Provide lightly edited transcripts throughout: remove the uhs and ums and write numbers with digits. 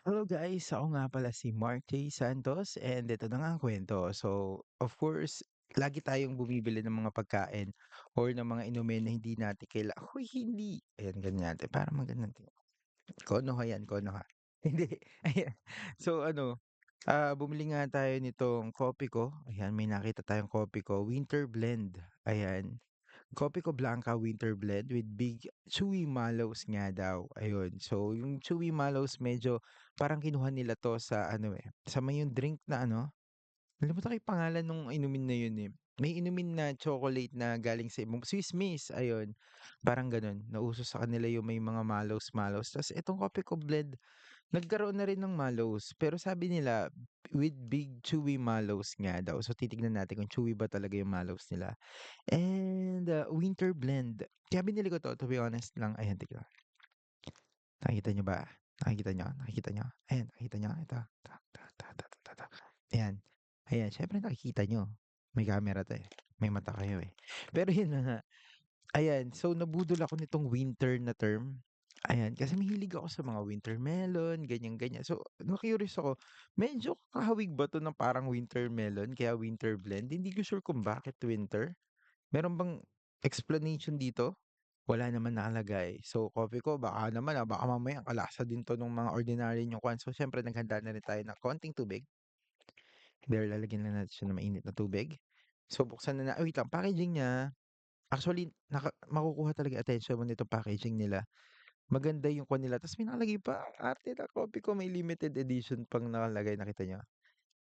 Hello guys, ako nga pala si Mark J. Santos and ito na nga ang kwento. So, of course, lagi tayong bumibili ng mga pagkain or ng mga inumin na hindi natin kailangan. Huy, hindi! Ayan, ganyan natin. Para magandang kono ka yan, kono ka. Hindi, ayan. So, bumili nga tayo nitong kopi ko. Ayan, may nakita tayong kopi ko. Winter Blend. Ayan. Kopi ko Blanca Winter Blend with big chewy mallows nga daw, ayun. So, yung chewy mallows medyo parang kinuha nila 'to sa sa may yung drink na nalimutan ko yung pangalan nung inumin na yun, eh. May inumin na chocolate na galing sa ibang Swiss Miss, ayun. Parang gano'n, nauso sa kanila yung may mga mallows-mallows. Ta's itong Kope ko Blend, nagkaroon na rin ng mallows, pero sabi nila with big chewy mallows nga daw. So, titignan natin kung chewy ba talaga yung mallows nila. And, winter blend. Kaya binili ko 'to, to be honest lang. Ayan, tignan. Nakikita niyo ba? Nakikita niyo? Nakikita niyo? Ayan, nakikita niyo? Ito. Ta ta ta ta ta ta ta. Ayan. Ayan, siyempre nakikita niyo. May camera 'to, eh. May mata kayo, eh. Pero yun na nga. Ayan, so nabudol ako nitong winter na term. Ayan, kasi mahilig ako sa mga winter melon, ganyan-ganyan. So, na-curious ako, medyo kahawig ba 'to ng parang winter melon kaya winter blend? Hindi ko sure kung bakit winter. Meron bang explanation dito? Wala naman nakalagay. So, coffee ko baka naman, baka mamaya ang kalasa din 'to nung mga ordinary niyong kwan. So, siyempre naghanda na rin tayo ng konting tubig. There, lalagyan lang natin siya ng mainit na tubig. So, buksan na wait lang, packaging niya, actually makukuha talaga attention mo nitong packaging nila. Maganda yung kwan nila ta's may nakalagay pa, arte ng coffee ko may limited edition pang nakalagay, nakita niyo?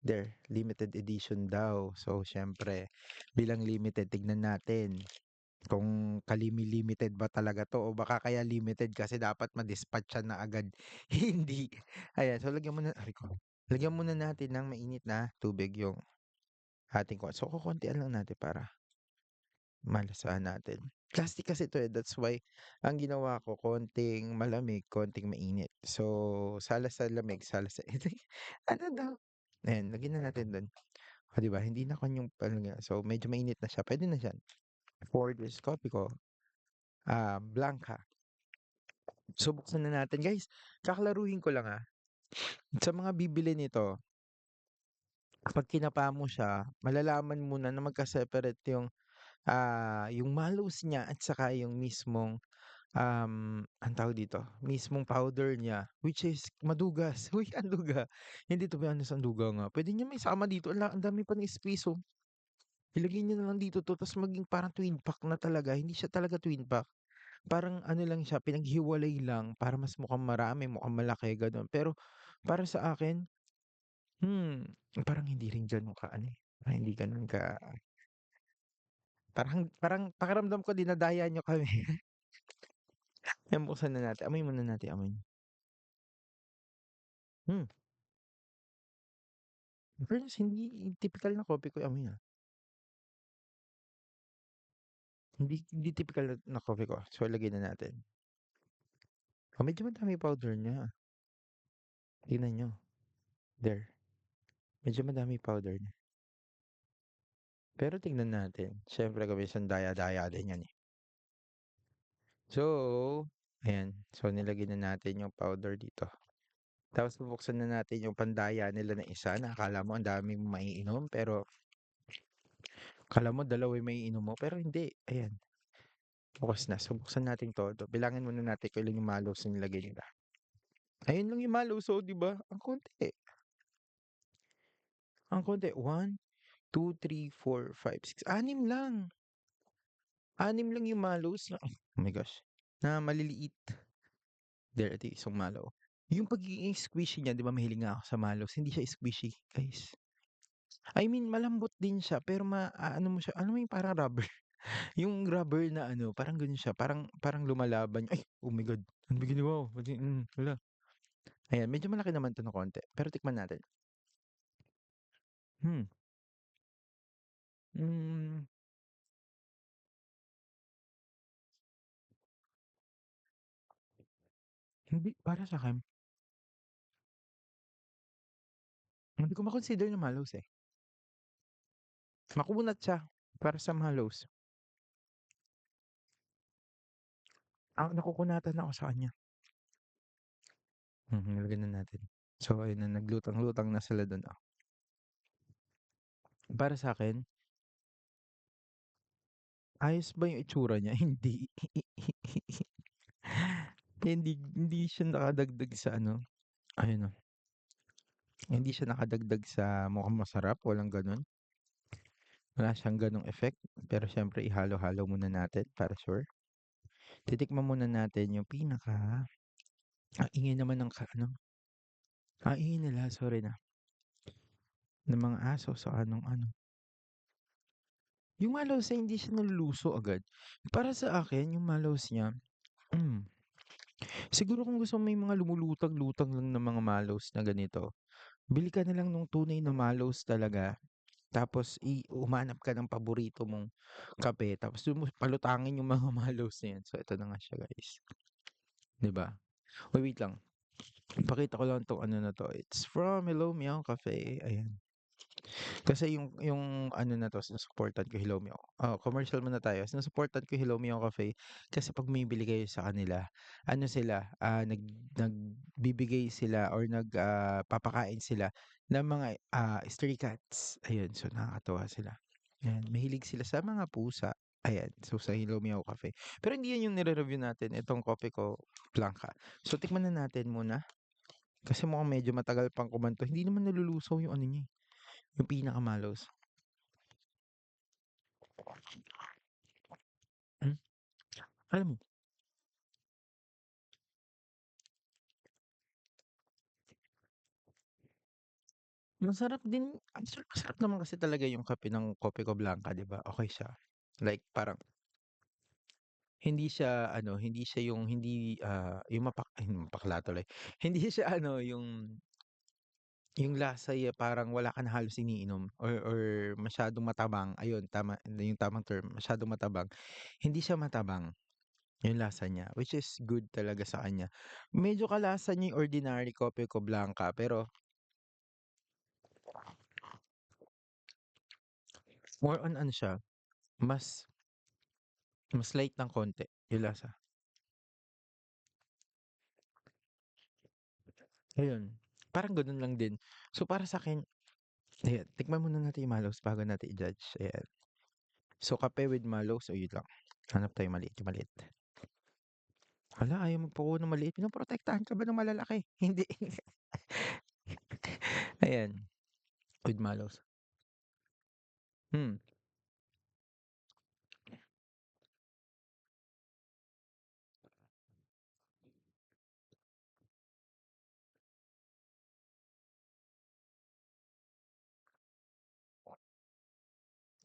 There, limited edition daw. So, siyempre bilang limited tignan natin kung kalimi-limited ba talaga 'to o baka kaya limited kasi dapat ma-dispatch-yan na agad, hindi. Ayan, so aray ko, lagyan muna natin ng mainit na tubig yung ating kwan. So, kokontian lang natin para malasahan natin. Plastic kasi 'to, eh, that's why ang ginawa ko konting malamig, konting mainit. So, salas sa lamig, salas sa ano daw? Ayan, lagyan na natin dun. Oh, 'di ba hindi na kwan yung so medyo mainit na siya, puwede na siya. For this coffee ko, Blanca. So, buksan na natin. Guys, kakalaruhin ko lang, sa mga bibili nito, kapag kinapa mo siya, malalaman mo na na magka-separate yung mallows niya at saka yung mismong, anong tawag dito, mismong powder niya, which is madugas. Uy, ang duga. Hindi, to be honest, ang duga nga. Puwede niyo may isama dito, ang dami pa ng space, oh. Ilagay niyo na lang dito 'to ta's maging parang twin pack na talaga. Hindi siya talaga twin pack. Parang ano lang siya, pinaghiwalay lang para mas mukhang marami, mukhang malaki, gano'n. Pero para sa akin, parang hindi rin gano'n ka-ano, parang hindi gano'n ka parang parang pakiramdam ko dinadaya niyo kami. Ayan, buksan na natin. Amoy muna natin, amoy. Hmm, in fairness hindi tipikal na kopi ko yung amoy, Hindi tipikal na kopi ko. So, lagay na natin. Oh, medyo madami powder niya. Tingnan niyo, there. Medyo madami powder niya. Pero tingnan natin, siyempre kung minsan daya-daya din 'yan, eh. So, ayan. So, nilagay na natin yung powder dito. Tapos bubuksan na natin yung pandaya nila na isa na akala mo ang dami mong maiinom, pero akala mo dalawa yung maiinom mo, pero hindi. Ayan, bukas na. So, buksan natin 'to. Bilangin muna natin kung ilan yung mallows na nilagay nila. Ayun lang yung mallows, oh, 'di ba? Ang konti. Ang konti. 1, 2, 3, 4, 5, 6, 6 lang. 6 lang yung mallows na oh my gosh, na maliliit. There, ito yung isang mallow. Yung pagiging squishy niya, 'di ba mahilig nga ako sa mallows, hindi siya squishy, guys. I mean malambot din siya pero ano mo siya, alam mo yung parang rubber? Yung rubber na parang gano'n siya, parang parang lumalaban ay, oh my God, ang bigat wow, hala. Ayan, medyo malaki naman 'to ng konti, pero tikman natin. Hmm, hmm, hindi para sa'kin, hindi ko ma-consider na mallows, eh. Makunat siya para sa mallows. Nakukunatan ako sa kanya. Nilagyan na natin. So ayun na, naglutang-lutang na sila dun, oh. Para sa'kin, ayos ba yung itsura niya? Hindi. Hindi siya nakadagdag sa ano, ayun, oh, hindi siya nakadagdag sa mukhang masarap, walang gano'n. Wala siyang gano'ng effect, pero siyempre ihalo-halo muna natin para sure. Titikman muna natin yung ang ingay naman ng ano, ingay nila, sorry na, ng mga aso sa anong ano. Yung Malaws niya hindi siya naluluso agad. Para sa akin yung Malaws niya, hmm, siguro kung gusto mo may mga lumulutang-lutang lang na mga Malaws na ganito, bili ka na lang nung tunay na Malaws talaga. Tapos humanap ka ng paborito mong kape tapos dun mo palutangin yung mga Malaws na yan. So ito na nga siya guys, 'di ba? Uy, wait lang, ipakita ko lang 'tong ano na 'to, it's from Hello Meow Cafe, ayan. Kasi yung ano na 'to sinusuportan ko Hello Meow, commercial muna tayo. Sinusuportan ko Hello Meow Cafe kasi 'pag bumibili kayo sa kanila, ano sila, nagbibigay sila or papakain sila ng mga, stray cats, ayun. So, nakakatuwa sila, ayan. Mahilig sila sa mga pusa, ayan. So, sa Hello Meow Cafe. Pero hindi 'yan yung nire-review natin, itong Coffee ko Blanca. So, tikman na natin muna kasi mukhang medyo matagal pang kumanto. Hindi naman nalulusaw yung ano niya, eh, yung pinaka-mallows. Hmm, alam mo, masarap din actually masarap naman kasi talaga yung kape ng Kope ko Blanca, 'di ba, okey siya. Like parang hindi siya ano, hindi siya yung hindi, yung mapakla tuloy. Hindi siya ano, yung lasa parang wala ka na halos iniinom or masyadong matabang, ayun tama yung tamang term, masyadong matabang. Hindi siya matabang yung lasa niya, which is good talaga sa kanya. Medyo kalasa niya yung ordinary Kope ko Blanca pero more on ano siya, mas mas light ng konti yung lasa. Ayun, parang gano'n lang din. So, para sa'kin ayan, tikman muna natin yung mallows bago natin i-judge, ayan. So, kape with mallows o yun lang, hanap tayong maliit, yung maliit. Hala, ayaw magpakuha ng maliit, pinoprotektahan ka ba ng malalaki? Hindi. Ayan, with mallows. Hmm,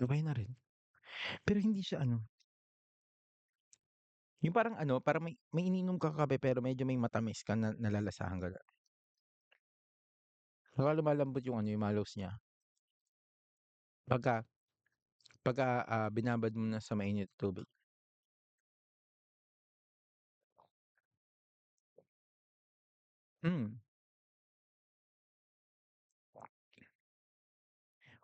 okey na rin. Pero hindi siya ano, yung parang ano, parang may ininom kang kape pero medyo may matamis ka na nalalasahan gano'n. Saka lumalambot yung ano, yung mallows niya pagka binabad mo na sa mainit na tubig. Hmm.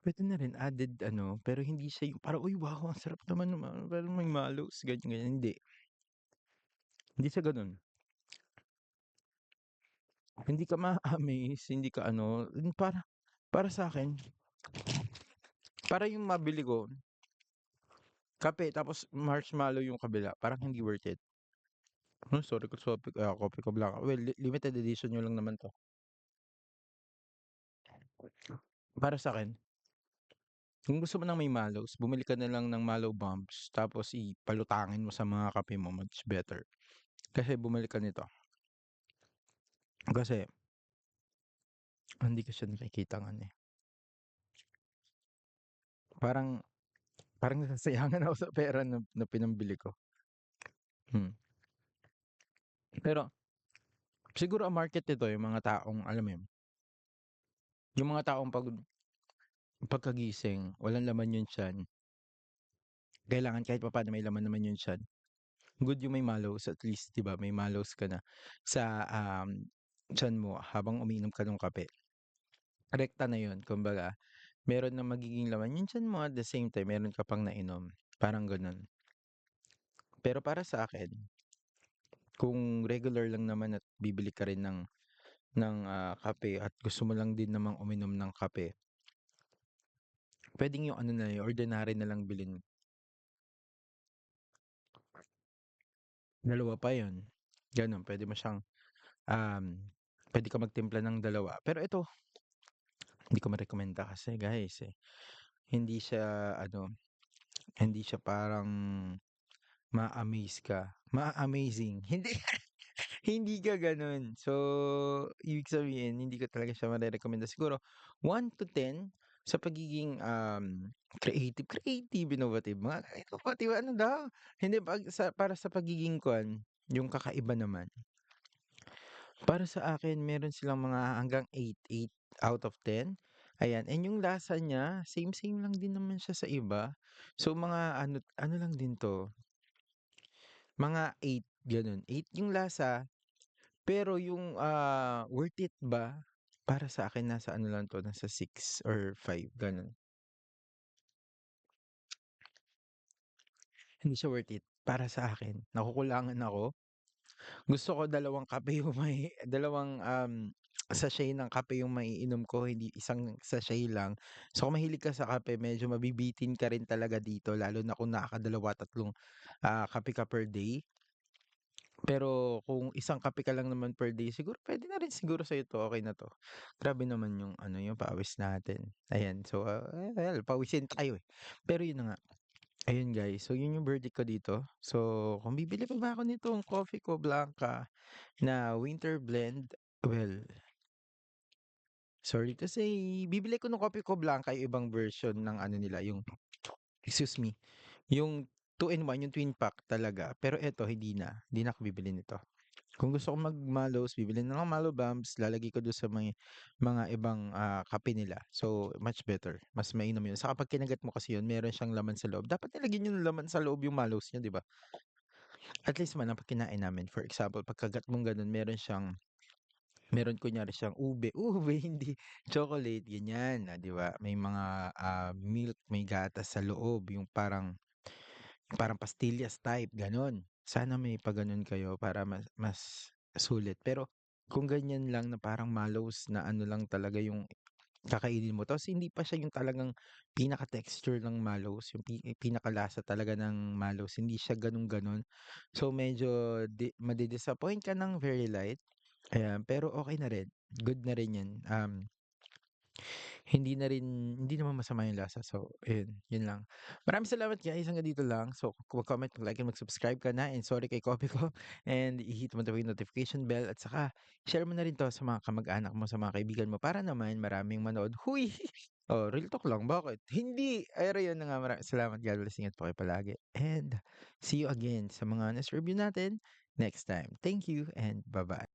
Puwede na rin added ano, pero hindi siya yung parang, "Uy, wow, ang sarap naman parang may mallows," ganyan, ganyan, hindi. Hindi siya gano'n. Hindi ka ma-a-amaze, hindi ka ano, para sa'kin, para yung mabili ko, kape tapos marshmallow yung kabila, parang hindi worth it. Sorry kung Coffee ko Blanca. Well, limited edition niyo lang naman 'to. Para sa'kin, kung gusto mo ng may mallows, bumili ka na lang ng mallow bombs tapos palutangin mo sa mga kape mo, much better. Kasi bumili ka nito, kasi hindi ko siya nakikitang ano, eh, parang parang nasasayangan ako sa pera na pinambili ko. Hmm. Pero siguro ang market nito yung mga taong alam mo yun, yung mga taong pagkagising walang laman yung tiyan, kailangan kahit papaano may laman naman yung tiyan. Good yung may mallows at least 'di ba may mallows ka na sa, tiyan mo habang umiinom ka ng kape. Rekta na yun kumbaga meron na magiging laman yung tiyan mo at the same time meron ka pang nainom, parang gano'n. Pero para sa akin, kung regular lang naman at bibili ka rin ng, kape at gusto mo lang din namang uminom ng kape, puwedeng yung ano na, yung ordinary na lang bilhin mo, dalawa pa yun, gano'n. Puwede mo siyang, um, puwede ka magtimpla ng dalawa. Pero ito, hindi ko marekomenda kasi guys, hindi siya ano, hindi siya parang ma-amaze ka, ma-amazing, hindi hindi ka gano'n. So, ibig sabihin hindi ko talaga siya marerekomenda. Siguro 1 to 10 sa pagiging, creative, innovative, mga innovative ano daw, hindi para sa pagiging yung kakaiba naman. Para sa akin meron silang mga hanggang 8 out of 10, ayan. And yung lasa niya same lang din naman siya sa iba. So, mga ano ano lang din 'to, mga 8 gano'n. 8 yung lasa, pero yung, worth it ba, para sa akin nasa ano lang 'to, nasa 6 or 5 gano'n. Hindi siya worth it para sa akin, nakukulangan ako. Gusto ko dalawang kape yung dalawang, sachet ng kape yung maiinom ko, hindi isang sachet lang. So, kung mahilig ka sa kape medyo mabibitin ka rin talaga dito lalo na kung nakakadalawa, tatlong, kape ka per day. Pero kung isang kape ka lang naman per day siguro puwede na rin siguro sa'yo 'to, okey na 'to. Grabe naman yung ano, yung pawis natin. Ayan, so, well pawisin tayo, Pero yun na nga, ayun guys, so yun yung verdict ko dito. So, kung bibili pa ba ako nitong Coffee ko Blanca na winter blend, well, sorry to say, bibili ko ng Coffee ko Blanca yung ibang version ng ano nila, yung excuse me, yung 2 in 1, yung twin pack talaga. Pero eto hindi na ako bibili nito. Kung gusto ko mag-mallows, bibili na lang Mallow Bumps, lalagay ko dun sa may mga ibang, kape nila. So, much better, mas mainam yun. Saka 'pag kinagat mo kasi yun meron siyang laman sa loob. Dapat nilagyan niyo ng laman sa loob yung mallows niyo, 'di ba? At least man ang 'pag kinain namin, for example, 'pag kagat mong gano'n meron kunyari siyang ube, ube hindi, chocolate, ganyan, 'di ba? May mga, milk, may gatas sa loob, yung parang pastillas type, gano'n. Sana may pa-gano'n kayo para mas sulit. Pero kung ganyan lang na parang mallows na ano lang talaga yung kakainin mo tapos hindi pa siya yung talagang pinaka-texture ng mallows, yung pinakalasa talaga ng mallows, hindi siya gano'n-gano'n. So, medyo madi-disappoint ka ng very light, ayan. Pero okey na rin, good na rin 'yan. Hindi naman masama yung lasa. So, ayun, yun lang. Maraming salamat guys, hanggang dito lang. So, kung mag-comment, mag-like, and mag-subscribe ka na and sorry kay coffee ko and i-hit mo na yung notification bell at saka share mo na rin 'to sa mga kamag-anak mo, sa mga kaibigan mo para naman maraming manood. Huy! Oh, real talk lang, bakit? Hindi! Pero yun na nga, salamat. God bless, ingat po kayo palagi and see you again sa mga next review natin next time. Thank you and bye-bye.